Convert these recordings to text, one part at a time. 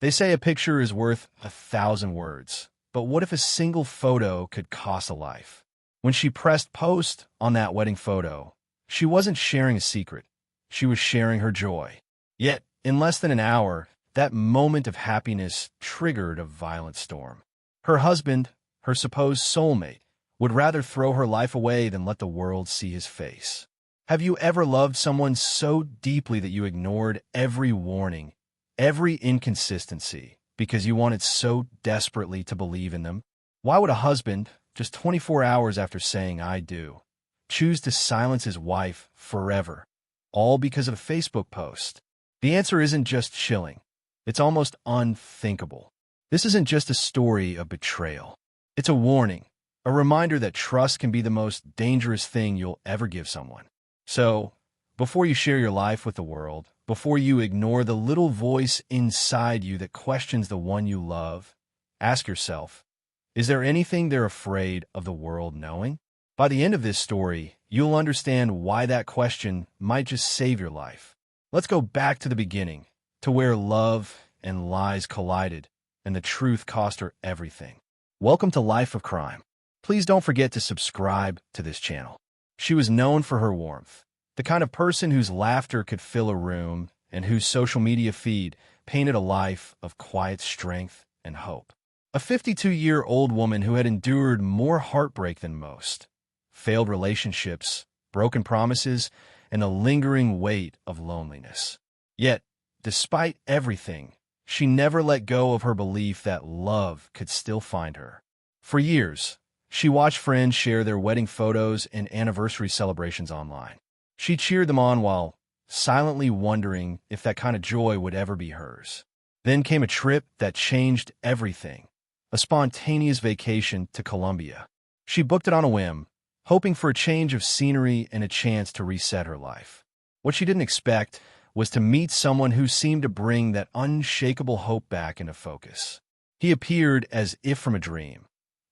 They say a picture is worth 1,000 words, but what if a single photo could cost a life? When she pressed post on that wedding photo, she wasn't sharing a secret. She was sharing her joy. Yet, in less than an hour, that moment of happiness triggered a violent storm. Her husband, her supposed soulmate, would rather throw her life away than let the world see his face. Have you ever loved someone so deeply that you ignored every warning, every inconsistency, because you wanted so desperately to believe in them? Why would a husband, just 24 hours after saying "I do," choose to silence his wife forever, all because of a Facebook post? The answer isn't just chilling. It's almost unthinkable. This isn't just a story of betrayal. It's a warning, a reminder that trust can be the most dangerous thing you'll ever give someone. So, before you share your life with the world, before you ignore the little voice inside you that questions the one you love, ask yourself, is there anything they're afraid of the world knowing? By the end of this story, you'll understand why that question might just save your life. Let's go back to the beginning, to where love and lies collided, and the truth cost her everything. Welcome to Life of Crime. Please don't forget to subscribe to this channel. She was known for her warmth, the kind of person whose laughter could fill a room and whose social media feed painted a life of quiet strength and hope. A 52-year-old woman who had endured more heartbreak than most, failed relationships, broken promises, and a lingering weight of loneliness. Yet, despite everything, she never let go of her belief that love could still find her. For years, she watched friends share their wedding photos and anniversary celebrations online. She cheered them on while silently wondering if that kind of joy would ever be hers. Then came a trip that changed everything, a spontaneous vacation to Colombia. She booked it on a whim, hoping for a change of scenery and a chance to reset her life. What she didn't expect was to meet someone who seemed to bring that unshakable hope back into focus. He appeared as if from a dream,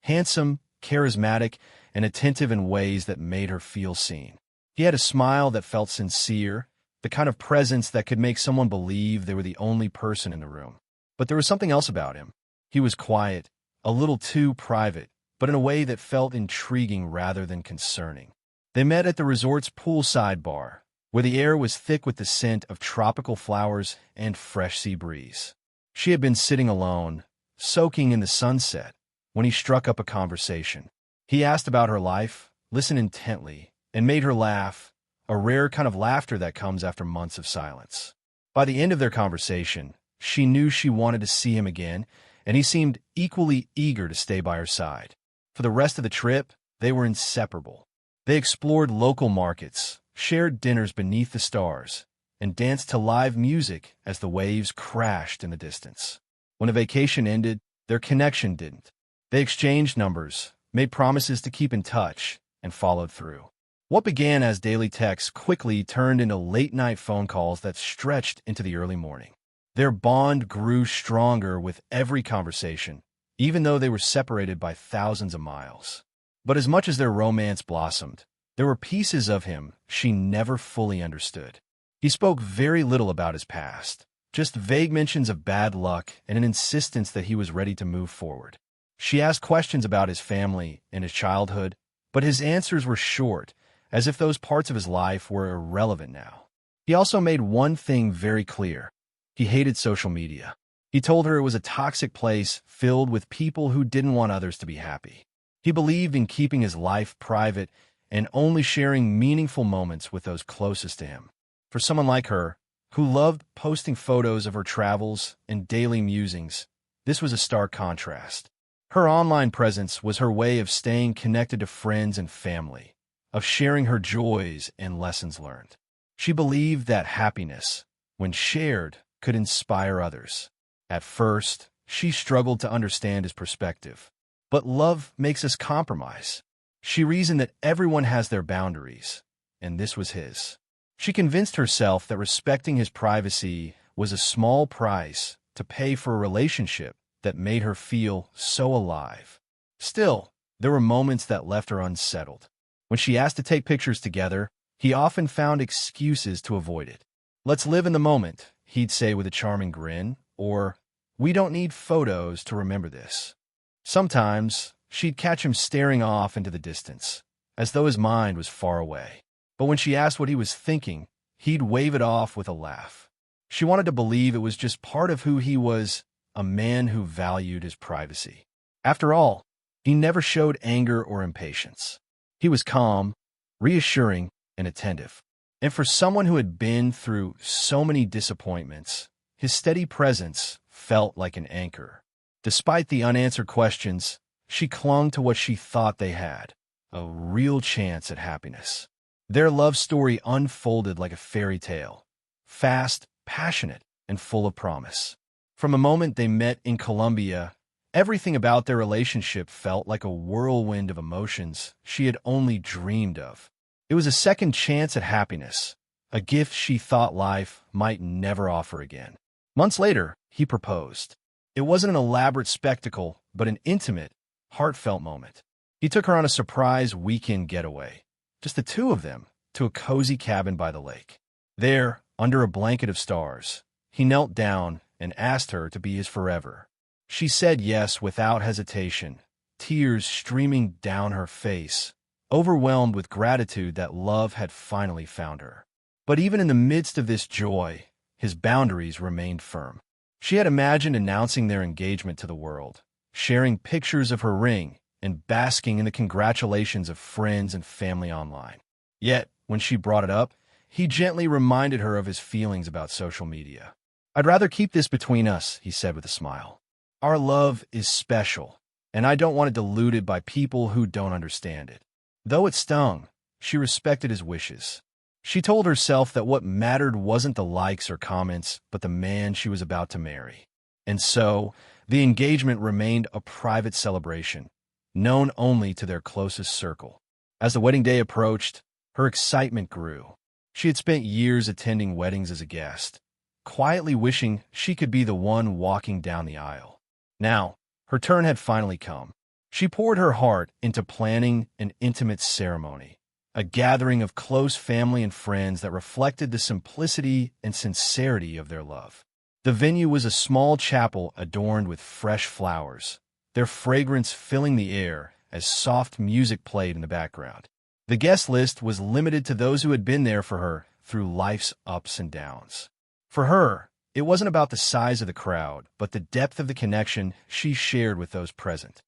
handsome, charismatic, and attentive in ways that made her feel seen. He had a smile that felt sincere, the kind of presence that could make someone believe they were the only person in the room. But there was something else about him. He was quiet, a little too private, but in a way that felt intriguing rather than concerning. They met at the resort's poolside bar, where the air was thick with the scent of tropical flowers and fresh sea breeze. She had been sitting alone, soaking in the sunset, when he struck up a conversation. He asked about her life, listened intently, and made her laugh, a rare kind of laughter that comes after months of silence. By the end of their conversation, she knew she wanted to see him again, and he seemed equally eager to stay by her side. For the rest of the trip, they were inseparable. They explored local markets, shared dinners beneath the stars, and danced to live music as the waves crashed in the distance. When the vacation ended, their connection didn't. They exchanged numbers, made promises to keep in touch, and followed through. What began as daily texts quickly turned into late-night phone calls that stretched into the early morning. Their bond grew stronger with every conversation, even though they were separated by thousands of miles. But as much as their romance blossomed, there were pieces of him she never fully understood. He spoke very little about his past, just vague mentions of bad luck and an insistence that he was ready to move forward. She asked questions about his family and his childhood, but his answers were short, as if those parts of his life were irrelevant now. He also made one thing very clear. He hated social media. He told her it was a toxic place filled with people who didn't want others to be happy. He believed in keeping his life private and only sharing meaningful moments with those closest to him. For someone like her, who loved posting photos of her travels and daily musings, this was a stark contrast. Her online presence was her way of staying connected to friends and family, of sharing her joys and lessons learned. She believed that happiness, when shared, could inspire others. At first, she struggled to understand his perspective. But love makes us compromise. She reasoned that everyone has their boundaries, and this was his. She convinced herself that respecting his privacy was a small price to pay for a relationship that made her feel so alive. Still, there were moments that left her unsettled. When she asked to take pictures together, he often found excuses to avoid it. "Let's live in the moment," he'd say with a charming grin, or, We don't need photos to remember this. Sometimes, she'd catch him staring off into the distance, as though his mind was far away. But when she asked what he was thinking, he'd wave it off with a laugh. She wanted to believe it was just part of who he was, a man who valued his privacy. After all, he never showed anger or impatience. He was calm, reassuring, and attentive. And for someone who had been through so many disappointments, his steady presence felt like an anchor. Despite the unanswered questions, she clung to what she thought they had, a real chance at happiness. Their love story unfolded like a fairy tale, fast, passionate, and full of promise. From the moment they met in Colombia, everything about their relationship felt like a whirlwind of emotions she had only dreamed of. It was a second chance at happiness, a gift she thought life might never offer again. Months later, he proposed. It wasn't an elaborate spectacle, but an intimate, heartfelt moment. He took her on a surprise weekend getaway, just the two of them, to a cozy cabin by the lake. There, under a blanket of stars, he knelt down and asked her to be his forever. She said yes without hesitation, tears streaming down her face, overwhelmed with gratitude that love had finally found her. But even in the midst of this joy, his boundaries remained firm. She had imagined announcing their engagement to the world, sharing pictures of her ring, and basking in the congratulations of friends and family online. Yet, when she brought it up, he gently reminded her of his feelings about social media. "I'd rather keep this between us," he said with a smile. "Our love is special, and I don't want it diluted by people who don't understand it." Though it stung, she respected his wishes. She told herself that what mattered wasn't the likes or comments, but the man she was about to marry. And so, the engagement remained a private celebration, known only to their closest circle. As the wedding day approached, her excitement grew. She had spent years attending weddings as a guest, quietly wishing she could be the one walking down the aisle. Now, her turn had finally come. She poured her heart into planning an intimate ceremony, a gathering of close family and friends that reflected the simplicity and sincerity of their love. The venue was a small chapel adorned with fresh flowers, their fragrance filling the air as soft music played in the background. The guest list was limited to those who had been there for her through life's ups and downs. For her, it wasn't about the size of the crowd, but the depth of the connection she shared with those present.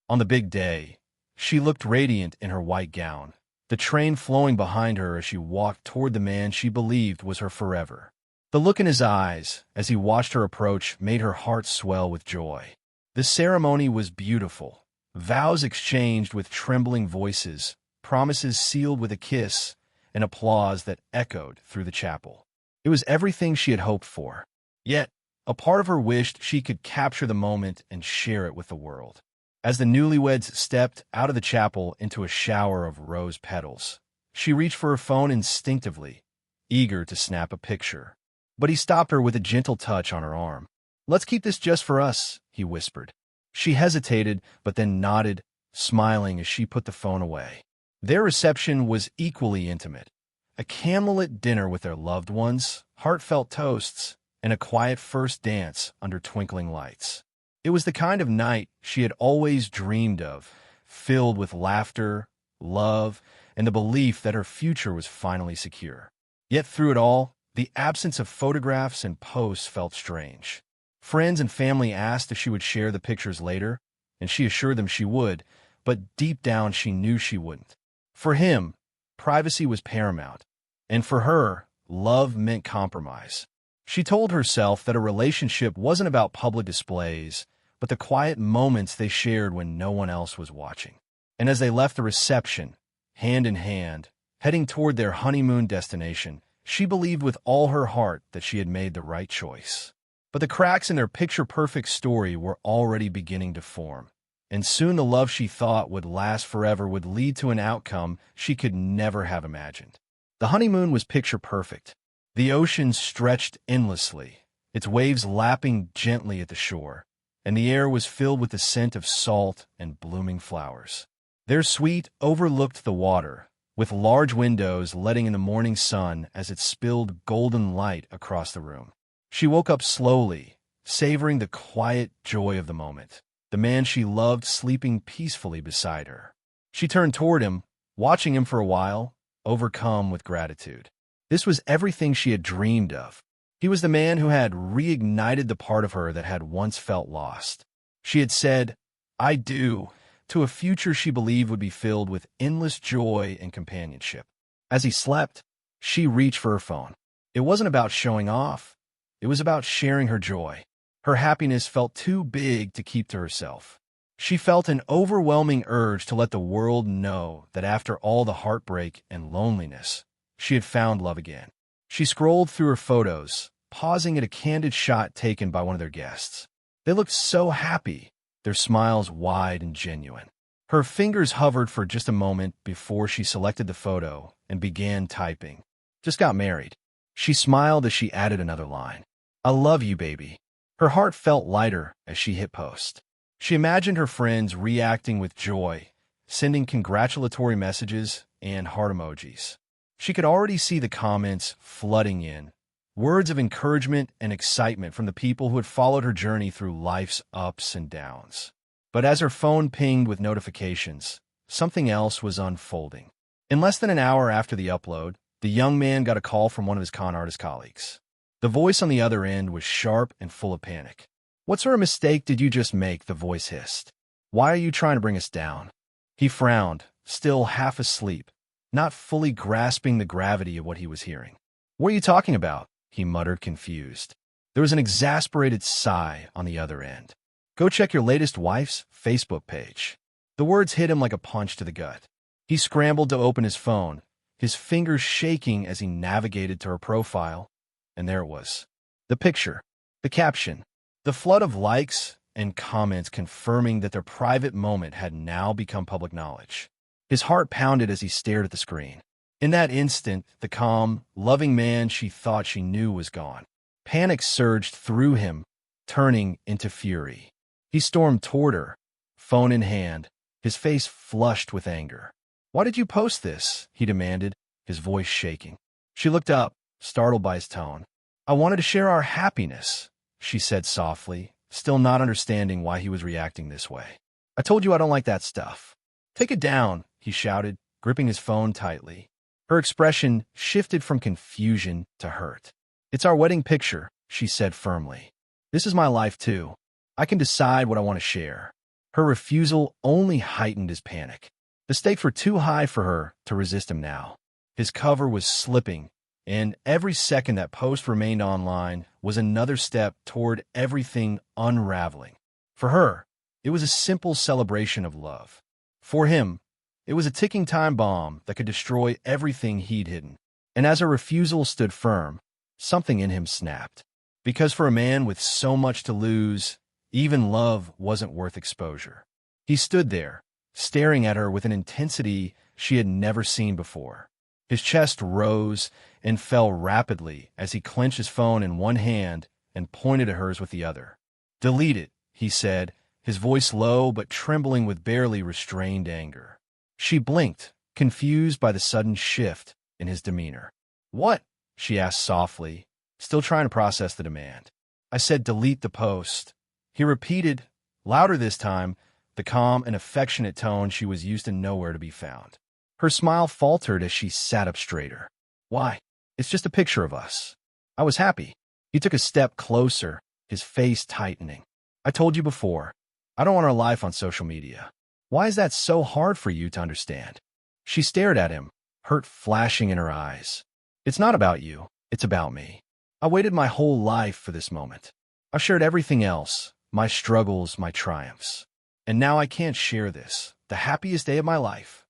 On the big day, she looked radiant in her white gown, the train flowing behind her as she walked toward the man she believed was her forever. The look in his eyes, as he watched her approach, made her heart swell with joy. The ceremony was beautiful, vows exchanged with trembling voices, promises sealed with a kiss, and applause that echoed through the chapel. It was everything she had hoped for. Yet, a part of her wished she could capture the moment and share it with the world. As the newlyweds stepped out of the chapel into a shower of rose petals, she reached for her phone instinctively, eager to snap a picture. But he stopped her with a gentle touch on her arm. "Let's keep this just for us," he whispered. She hesitated, but then nodded, smiling as she put the phone away. Their reception was equally intimate. A candlelit dinner with their loved ones, heartfelt toasts, and a quiet first dance under twinkling lights. It was the kind of night she had always dreamed of, filled with laughter, love, and the belief that her future was finally secure. Yet through it all, the absence of photographs and posts felt strange. Friends and family asked if she would share the pictures later, and she assured them she would, but deep down she knew she wouldn't. For him, privacy was paramount, and for her, love meant compromise. She told herself that a relationship wasn't about public displays, but the quiet moments they shared when no one else was watching. And as they left the reception, hand in hand, heading toward their honeymoon destination, she believed with all her heart that she had made the right choice. But the cracks in their picture-perfect story were already beginning to form, and soon the love she thought would last forever would lead to an outcome she could never have imagined. The honeymoon was picture-perfect. The ocean stretched endlessly, its waves lapping gently at the shore, and the air was filled with the scent of salt and blooming flowers. Their suite overlooked the water, with large windows letting in the morning sun as it spilled golden light across the room. She woke up slowly, savoring the quiet joy of the moment, the man she loved sleeping peacefully beside her. She turned toward him, watching him for a while, overcome with gratitude. This was everything she had dreamed of. He was the man who had reignited the part of her that had once felt lost. She had said, "I do," to a future she believed would be filled with endless joy and companionship. As he slept, she reached for her phone. It wasn't about showing off. It was about sharing her joy. Her happiness felt too big to keep to herself. She felt an overwhelming urge to let the world know that after all the heartbreak and loneliness, she had found love again. She scrolled through her photos, pausing at a candid shot taken by one of their guests. They looked so happy, their smiles wide and genuine. Her fingers hovered for just a moment before she selected the photo and began typing. "Just got married." She smiled as she added another line. "I love you, baby." Her heart felt lighter as she hit post. She imagined her friends reacting with joy, sending congratulatory messages and heart emojis. She could already see the comments flooding in, words of encouragement and excitement from the people who had followed her journey through life's ups and downs. But as her phone pinged with notifications, something else was unfolding. In less than an hour after the upload, the young man got a call from one of his con artist colleagues. The voice on the other end was sharp and full of panic. "What sort of mistake did you just make?" the voice hissed. "Why are you trying to bring us down?" He frowned, still half asleep, not fully grasping the gravity of what he was hearing. "What are you talking about?" he muttered, confused. There was an exasperated sigh on the other end. "Go check your latest wife's Facebook page." The words hit him like a punch to the gut. He scrambled to open his phone, his fingers shaking as he navigated to her profile, and there it was. The picture, the caption, the flood of likes and comments confirming that their private moment had now become public knowledge. His heart pounded as he stared at the screen. In that instant, the calm, loving man she thought she knew was gone. Panic surged through him, turning into fury. He stormed toward her, phone in hand, his face flushed with anger. "Why did you post this?" he demanded, his voice shaking. She looked up, startled by his tone. "I wanted to share our happiness," she said softly, still not understanding why he was reacting this way. "I told you I don't like that stuff." "Take it down," he shouted, gripping his phone tightly. Her expression shifted from confusion to hurt. "It's our wedding picture," she said firmly. "This is my life too. I can decide what I want to share." Her refusal only heightened his panic. The stakes were too high for her to resist him now. His cover was slipping, and every second that post remained online was another step toward everything unraveling. For her, it was a simple celebration of love. For him, it was a ticking time bomb that could destroy everything he'd hidden. And as her refusal stood firm, something in him snapped. Because for a man with so much to lose, even love wasn't worth exposure. He stood there, staring at her with an intensity she had never seen before. His chest rose and fell rapidly as he clenched his phone in one hand and pointed at hers with the other. "Delete it," he said, his voice low but trembling with barely restrained anger. She blinked, confused by the sudden shift in his demeanor. "What?" she asked softly, still trying to process the demand. "I said delete the post." He repeated, louder this time, the calm and affectionate tone she was used to nowhere to be found. Her smile faltered as she sat up straighter. "Why? It's just a picture of us. I was happy." He took a step closer, his face tightening. "I told you before, I don't want our life on social media. Why is that so hard for you to understand?" She stared at him, hurt flashing in her eyes. "It's not about you. It's about me. I waited my whole life for this moment. I've shared everything else, my struggles, my triumphs. And now I can't share this, the happiest day of my life."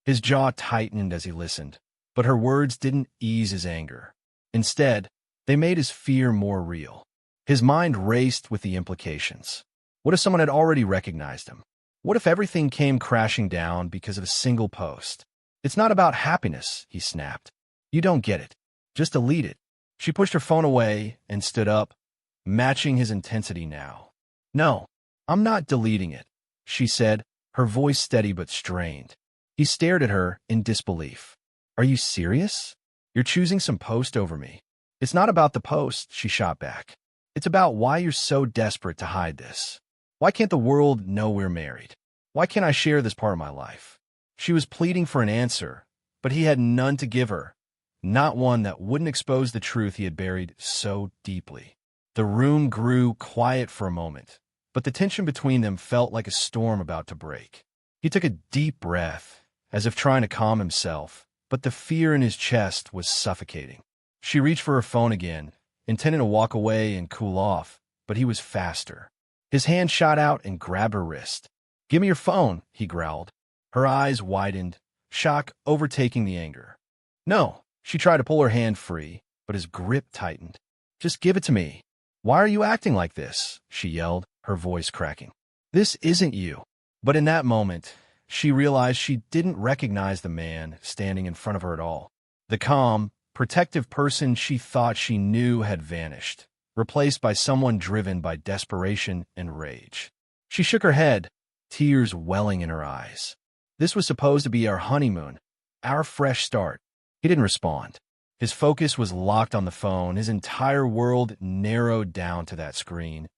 His jaw tightened as he listened, but her words didn't ease his anger. Instead, they made his fear more real. His mind raced with the implications. What if someone had already recognized him? What if everything came crashing down because of a single post? "It's not about happiness," he snapped. "You don't get it. Just delete it." She pushed her phone away and stood up, matching his intensity now. "No, I'm not deleting it," she said, her voice steady but strained. He stared at her in disbelief. "Are you serious? You're choosing some post over me." "It's not about the post," she shot back. "It's about why you're so desperate to hide this. Why can't the world know we're married? Why can't I share this part of my life?" She was pleading for an answer, but he had none to give her, not one that wouldn't expose the truth he had buried so deeply. The room grew quiet for a moment, but the tension between them felt like a storm about to break. He took a deep breath, as if trying to calm himself, but the fear in his chest was suffocating. She reached for her phone again, intending to walk away and cool off, but he was faster. His hand shot out and grabbed her wrist. "Give me your phone," he growled. Her eyes widened, shock overtaking the anger. "No." She tried to pull her hand free, but his grip tightened. "Just give it to me." "Why are you acting like this?" she yelled, her voice cracking. "This isn't you." But in that moment, she realized she didn't recognize the man standing in front of her at all. The calm, protective person she thought she knew had vanished, replaced by someone driven by desperation and rage. She shook her head, tears welling in her eyes. "This was supposed to be our honeymoon, our fresh start." He didn't respond. His focus was locked on the phone, his entire world narrowed down to that screen,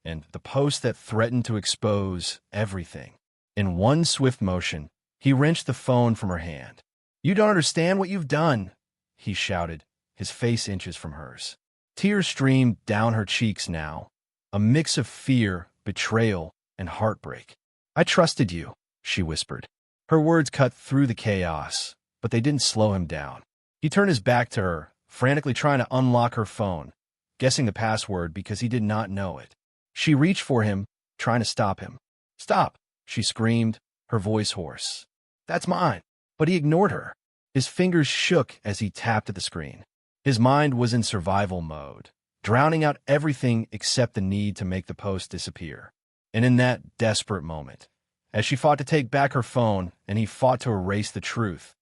and the post that threatened to expose everything. In one swift motion, he wrenched the phone from her hand. "You don't understand what you've done," he shouted, his face inches from hers. Tears streamed down her cheeks now, a mix of fear, betrayal, and heartbreak. "I trusted you," she whispered. Her words cut through the chaos, but they didn't slow him down. He turned his back to her, frantically trying to unlock her phone, guessing the password because he did not know it. She reached for him, trying to stop him. "Stop," she screamed, her voice hoarse. "That's mine." But he ignored her. His fingers shook as he tapped at the screen. His mind was in survival mode, drowning out everything except the need to make the post disappear. And in that desperate moment, as she fought to take back her phone and he fought to erase the truth,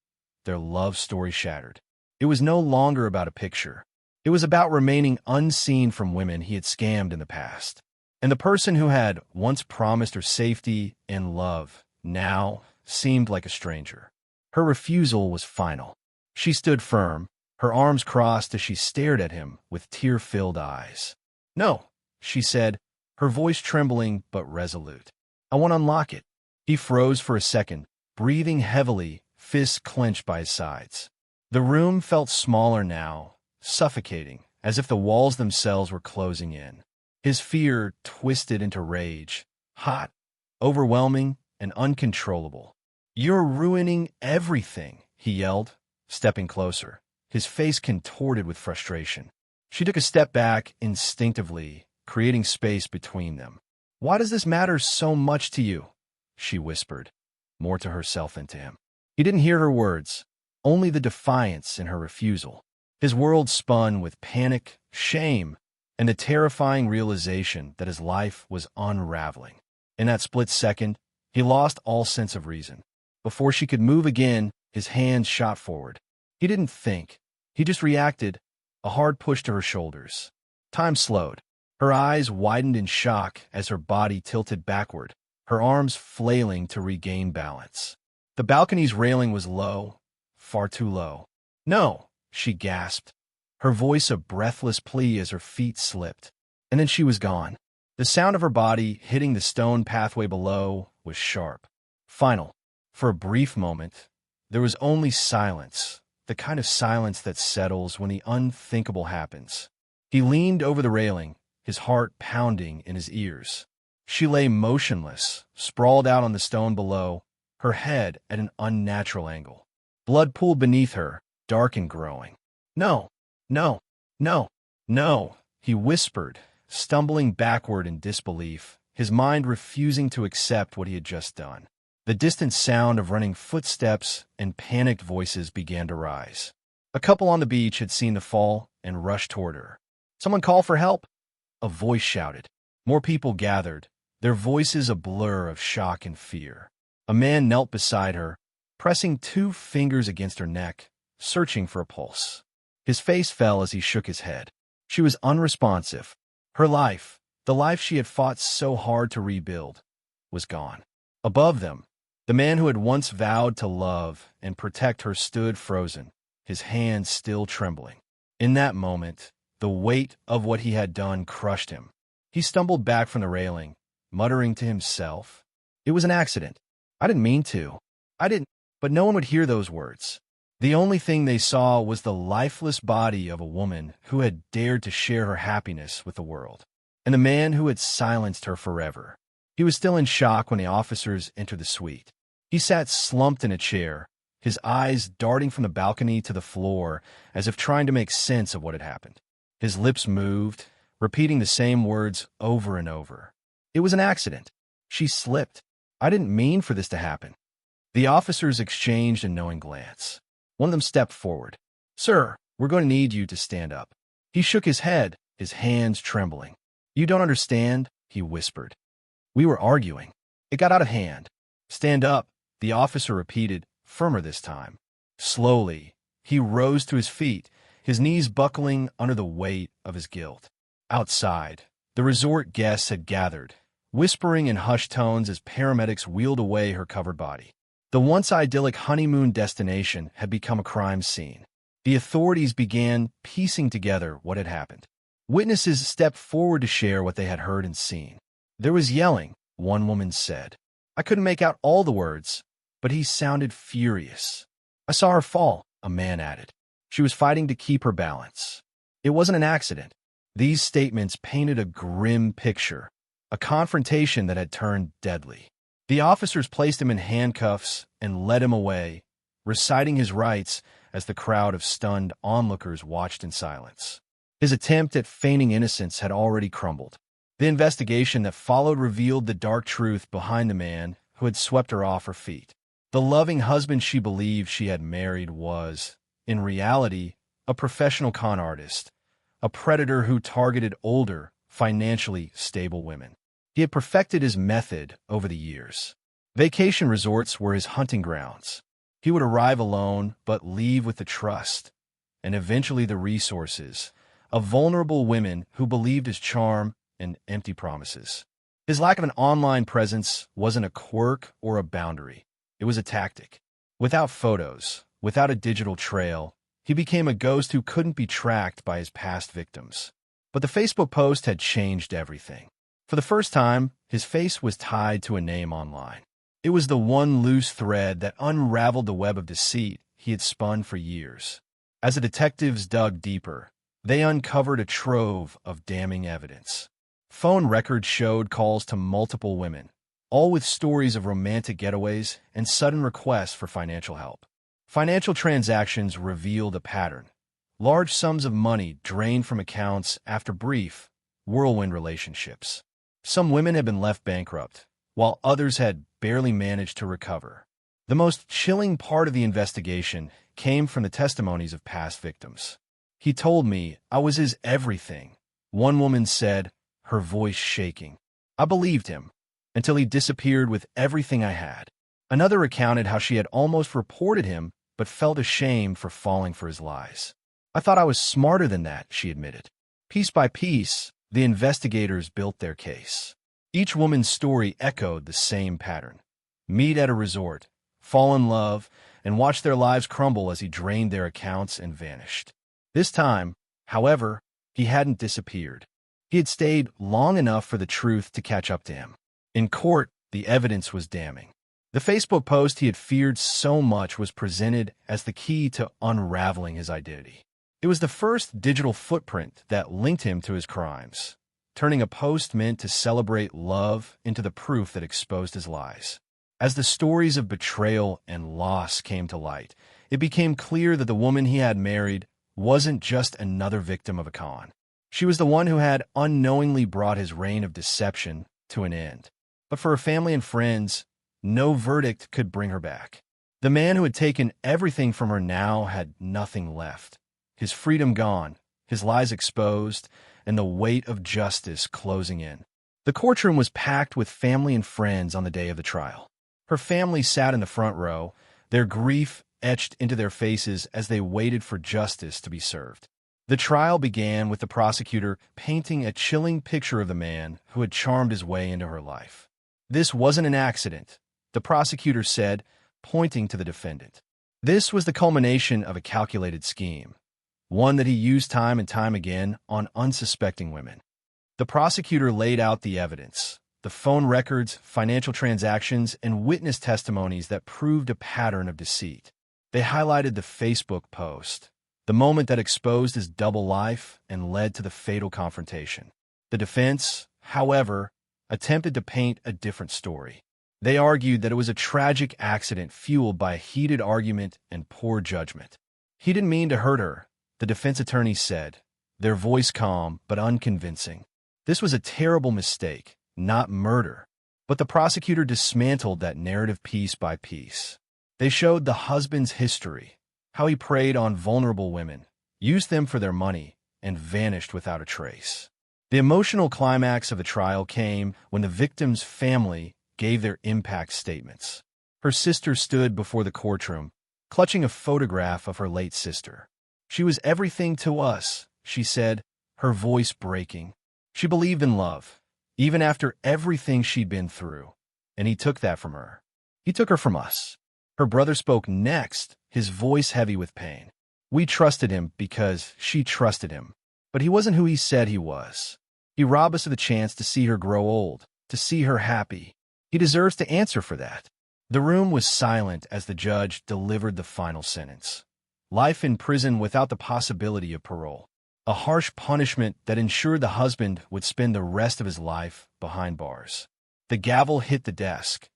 their love story shattered. It was no longer about a picture. It was about remaining unseen from women he had scammed in the past. And the person who had once promised her safety and love now seemed like a stranger. Her refusal was final. She stood firm, her arms crossed as she stared at him with tear-filled eyes. "No," she said, her voice trembling but resolute. "I want to unlock it." He froze for a second, breathing heavily, fists clenched by his sides. The room felt smaller now, suffocating, as if the walls themselves were closing in. His fear twisted into rage, hot, overwhelming, and uncontrollable. "You're ruining everything," he yelled, stepping closer, his face contorted with frustration. She took a step back instinctively, creating space between them. "Why does this matter so much to you?" she whispered, more to herself than to him. He didn't hear her words, only the defiance in her refusal. His world spun with panic, shame, and the terrifying realization that his life was unraveling. In that split second, he lost all sense of reason. Before she could move again, his hand shot forward. He didn't think. He just reacted, a hard push to her shoulders. Time slowed. Her eyes widened in shock as her body tilted backward, her arms flailing to regain balance. The balcony's railing was low, far too low. "No," she gasped, her voice a breathless plea as her feet slipped. And then she was gone. The sound of her body hitting the stone pathway below was sharp. Final. For a brief moment, there was only silence, the kind of silence that settles when the unthinkable happens. He leaned over the railing, his heart pounding in his ears. She lay motionless, sprawled out on the stone below, her head at an unnatural angle. Blood pooled beneath her, dark and growing. "No, no, no, no," he whispered, stumbling backward in disbelief, his mind refusing to accept what he had just done. The distant sound of running footsteps and panicked voices began to rise. A couple on the beach had seen the fall and rushed toward her. "Someone call for help!" A voice shouted. More people gathered, their voices a blur of shock and fear. A man knelt beside her, pressing 2 fingers against her neck, searching for a pulse. His face fell as he shook his head. She was unresponsive. Her life, the life she had fought so hard to rebuild, was gone. Above them, The man who had once vowed to love and protect her stood frozen, his hands still trembling. In that moment, the weight of what he had done crushed him. He stumbled back from the railing, muttering to himself, "It was an accident. I didn't mean to. I didn't." But no one would hear those words. The only thing they saw was the lifeless body of a woman who had dared to share her happiness with the world, and the man who had silenced her forever. He was still in shock when the officers entered the suite. He sat slumped in a chair, his eyes darting from the balcony to the floor as if trying to make sense of what had happened. His lips moved, repeating the same words over and over. "It was an accident. She slipped. I didn't mean for this to happen." The officers exchanged a knowing glance. One of them stepped forward. "Sir, we're going to need you to stand up." He shook his head, his hands trembling. "You don't understand," he whispered. "We were arguing. It got out of hand." "Stand up," the officer repeated, firmer this time. Slowly, he rose to his feet, his knees buckling under the weight of his guilt. Outside, the resort guests had gathered, whispering in hushed tones as paramedics wheeled away her covered body. The once idyllic honeymoon destination had become a crime scene. The authorities began piecing together what had happened. Witnesses stepped forward to share what they had heard and seen. "There was yelling," one woman said. "I couldn't make out all the words, but he sounded furious." "I saw her fall," a man added. "She was fighting to keep her balance. It wasn't an accident." These statements painted a grim picture, a confrontation that had turned deadly. The officers placed him in handcuffs and led him away, reciting his rights as the crowd of stunned onlookers watched in silence. His attempt at feigning innocence had already crumbled. The investigation that followed revealed the dark truth behind the man who had swept her off her feet. The loving husband she believed she had married was, in reality, a professional con artist, a predator who targeted older, financially stable women. He had perfected his method over the years. Vacation resorts were his hunting grounds. He would arrive alone, but leave with the trust, and eventually the resources, of vulnerable women who believed his charm and empty promises. His lack of an online presence wasn't a quirk or a boundary. It was a tactic. Without photos, without a digital trail, he became a ghost who couldn't be tracked by his past victims. But the Facebook post had changed everything. For the first time, his face was tied to a name online. It was the one loose thread that unraveled the web of deceit he had spun for years. As the detectives dug deeper, they uncovered a trove of damning evidence. Phone records showed calls to multiple women, all with stories of romantic getaways and sudden requests for financial help. Financial transactions revealed a pattern. Large sums of money drained from accounts after brief, whirlwind relationships. Some women had been left bankrupt, while others had barely managed to recover. The most chilling part of the investigation came from the testimonies of past victims. "He told me I was his everything," one woman said, her voice shaking. "I believed him, until he disappeared with everything I had." Another recounted how she had almost reported him, but felt ashamed for falling for his lies. "I thought I was smarter than that," she admitted. Piece by piece, the investigators built their case. Each woman's story echoed the same pattern. Meet at a resort, fall in love, and watch their lives crumble as he drained their accounts and vanished. This time, however, he hadn't disappeared. He had stayed long enough for the truth to catch up to him. In court, the evidence was damning. The Facebook post he had feared so much was presented as the key to unraveling his identity. It was the first digital footprint that linked him to his crimes, turning a post meant to celebrate love into the proof that exposed his lies. As the stories of betrayal and loss came to light, it became clear that the woman he had married wasn't just another victim of a con. She was the one who had unknowingly brought his reign of deception to an end. But for her family and friends, no verdict could bring her back. The man who had taken everything from her now had nothing left. His freedom gone, his lies exposed, and the weight of justice closing in. The courtroom was packed with family and friends on the day of the trial. Her family sat in the front row, their grief etched into their faces as they waited for justice to be served. The trial began with the prosecutor painting a chilling picture of the man who had charmed his way into her life. This wasn't an accident, the prosecutor said, pointing to the defendant. This was the culmination of a calculated scheme, one that he used time and time again on unsuspecting women. The prosecutor laid out the evidence, the phone records, financial transactions, and witness testimonies that proved a pattern of deceit. They highlighted the Facebook post, the moment that exposed his double life and led to the fatal confrontation. The defense, however, attempted to paint a different story. They argued that it was a tragic accident fueled by a heated argument and poor judgment. He didn't mean to hurt her, the defense attorney said, their voice calm but unconvincing. This was a terrible mistake, not murder. But the prosecutor dismantled that narrative piece by piece. They showed the husband's history, how he preyed on vulnerable women, used them for their money, and vanished without a trace. The emotional climax of the trial came when the victim's family gave their impact statements. Her sister stood before the courtroom, clutching a photograph of her late sister. "She was everything to us," she said, her voice breaking. "She believed in love, even after everything she'd been through. And he took that from her. He took her from us." Her brother spoke next, his voice heavy with pain. "We trusted him because she trusted him. But he wasn't who he said he was. He robbed us of the chance to see her grow old, to see her happy. He deserves to answer for that." The room was silent as the judge delivered the final sentence. Life in prison without the possibility of parole. A harsh punishment that ensured the husband would spend the rest of his life behind bars. The gavel hit the desk,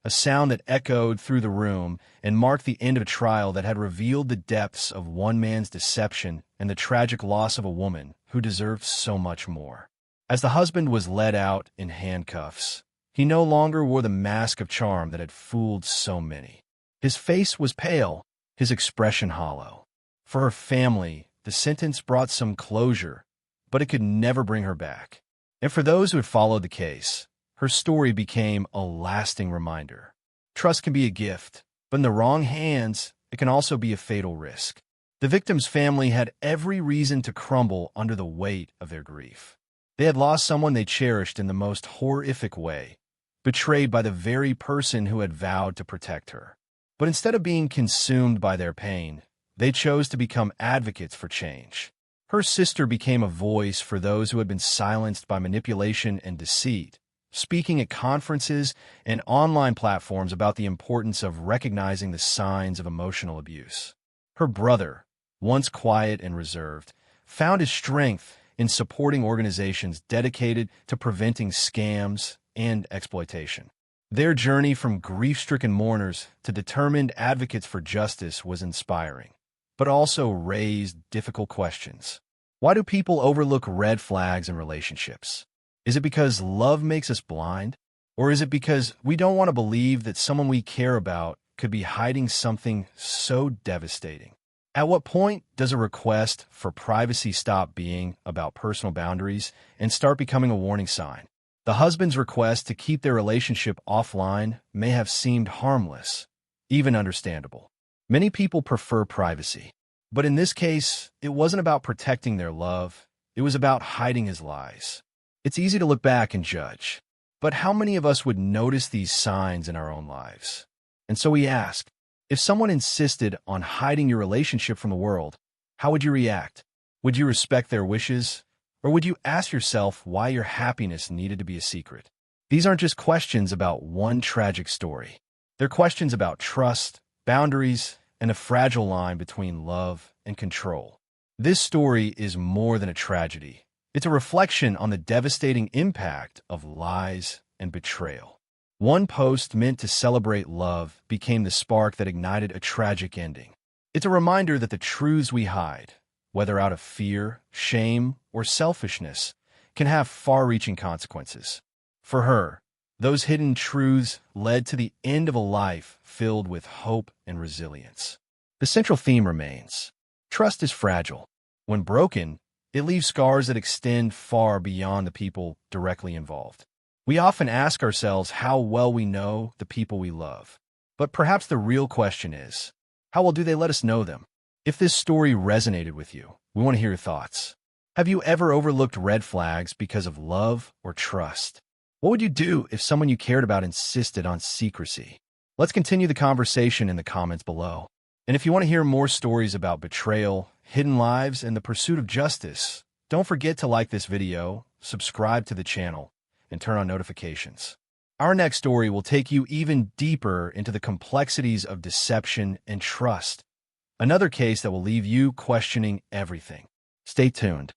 a sound that echoed through the room and marked the end of a trial that had revealed the depths of one man's deception and the tragic loss of a woman who deserved so much more. As the husband was led out in handcuffs, he no longer wore the mask of charm that had fooled so many. His face was pale, his expression hollow. For her family, the sentence brought some closure, but it could never bring her back. And for those who had followed the case, her story became a lasting reminder. Trust can be a gift, but in the wrong hands, it can also be a fatal risk. The victim's family had every reason to crumble under the weight of their grief. They had lost someone they cherished in the most horrific way, betrayed by the very person who had vowed to protect her. But instead of being consumed by their pain, they chose to become advocates for change. Her sister became a voice for those who had been silenced by manipulation and deceit, speaking at conferences and online platforms about the importance of recognizing the signs of emotional abuse. Her brother, once quiet and reserved, found his strength in supporting organizations dedicated to preventing scams and exploitation. Their journey from grief-stricken mourners to determined advocates for justice was inspiring, but also raised difficult questions. Why do people overlook red flags in relationships? Is it because love makes us blind? Or is it because we don't want to believe that someone we care about could be hiding something so devastating? At what point does a request for privacy stop being about personal boundaries and start becoming a warning sign? The husband's request to keep their relationship offline may have seemed harmless, even understandable. Many people prefer privacy, but in this case, it wasn't about protecting their love. It was about hiding his lies. It's easy to look back and judge, but how many of us would notice these signs in our own lives? And so we ask, if someone insisted on hiding your relationship from the world, how would you react? Would you respect their wishes? Or would you ask yourself why your happiness needed to be a secret? These aren't just questions about one tragic story. They're questions about trust, boundaries, and a fragile line between love and control. This story is more than a tragedy. It's a reflection on the devastating impact of lies and betrayal. One post meant to celebrate love became the spark that ignited a tragic ending. It's a reminder that the truths we hide, whether out of fear, shame, or selfishness, can have far-reaching consequences. For her, those hidden truths led to the end of a life filled with hope and resilience. The central theme remains. Trust is fragile. When broken, it leaves scars that extend far beyond the people directly involved. We often ask ourselves how well we know the people we love. But perhaps the real question is, how well do they let us know them? If this story resonated with you, we want to hear your thoughts. Have you ever overlooked red flags because of love or trust? What would you do if someone you cared about insisted on secrecy? Let's continue the conversation in the comments below. And if you want to hear more stories about betrayal, hidden lives, and the pursuit of justice, don't forget to like this video, subscribe to the channel, and turn on notifications. Our next story will take you even deeper into the complexities of deception and trust. Another case that will leave you questioning everything. Stay tuned.